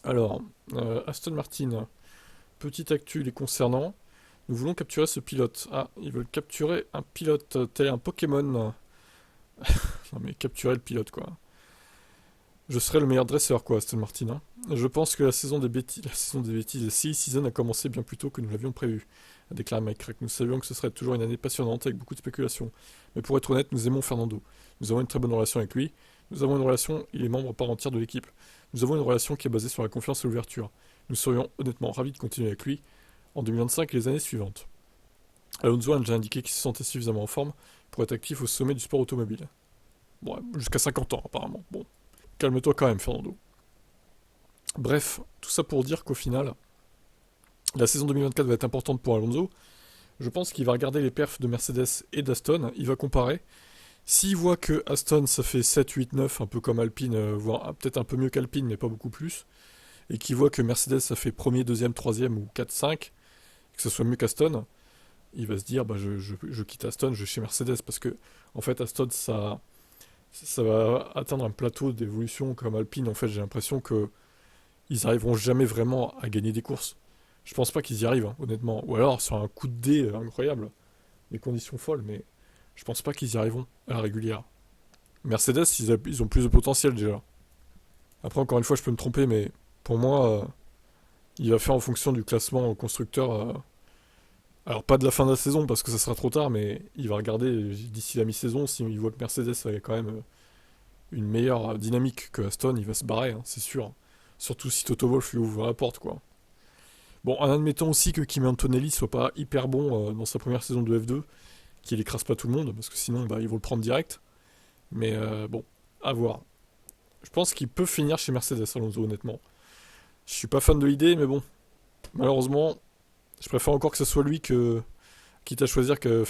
Alors, Aston Martin, petite actu les concernant. Nous voulons capturer ce pilote. Ah, ils veulent capturer un pilote tel un Pokémon. Non mais capturer le pilote quoi. Je serai le meilleur dresseur quoi, Aston Martin, hein. Je pense que la saison des bêtises, la silly season a commencé bien plus tôt que nous l'avions prévu, a déclaré Mike Crack. Nous savions que ce serait toujours une année passionnante avec beaucoup de spéculations. Mais pour être honnête, nous aimons Fernando. Nous avons une très bonne relation avec lui. Nous avons une relation, il est membre à part entière de l'équipe. Nous avons une relation qui est basée sur la confiance et l'ouverture. Nous serions honnêtement ravis de continuer avec lui en 2025 et les années suivantes. Alonso a déjà indiqué qu'il se sentait suffisamment en forme pour être actif au sommet du sport automobile. Bon, jusqu'à 50 ans apparemment. Bon, calme-toi quand même, Fernando. Bref, tout ça pour dire qu'au final, la saison 2024 va être importante pour Alonso. Je pense qu'il va regarder les perfs de Mercedes et d'Aston, il va comparer. S'il voit que Aston ça fait 7, 8, 9, un peu comme Alpine, voire peut-être un peu mieux qu'Alpine, mais pas beaucoup plus, et qu'il voit que Mercedes ça fait premier, deuxième, troisième ou 4, 5, que ce soit mieux qu'Aston, il va se dire bah, je quitte Aston, je vais chez Mercedes, parce que en fait Aston ça va atteindre un plateau d'évolution comme Alpine. En fait, j'ai l'impression que ils arriveront jamais vraiment à gagner des courses. Je pense pas qu'ils y arrivent, hein, honnêtement. Ou alors sur un coup de dé incroyable, des conditions folles, mais je pense pas qu'ils y arriveront à la régulière. Mercedes, ils ont plus de potentiel déjà. Après, encore une fois, je peux me tromper, mais pour moi, il va faire en fonction du classement constructeur. Alors, pas de la fin de la saison, parce que ça sera trop tard, mais il va regarder d'ici la mi-saison. S'il voit que Mercedes a quand même une meilleure dynamique que Aston, il va se barrer, hein, c'est sûr. Surtout si Toto Wolff lui ouvre la porte, quoi. Bon, en admettant aussi que Kimi Antonelli soit pas hyper bon dans sa première saison de F2, qu'il écrase pas tout le monde, parce que sinon, bah, ils vont le prendre direct. Mais bon, à voir. Je pense qu'il peut finir chez Mercedes, Alonso, honnêtement. Je suis pas fan de l'idée, mais bon, malheureusement, je préfère encore que ce soit lui que, quitte à choisir que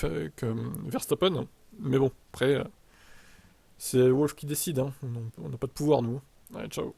Verstappen. Mais bon, après, c'est Wolf qui décide, hein. On n'a pas de pouvoir, nous. Allez, ciao.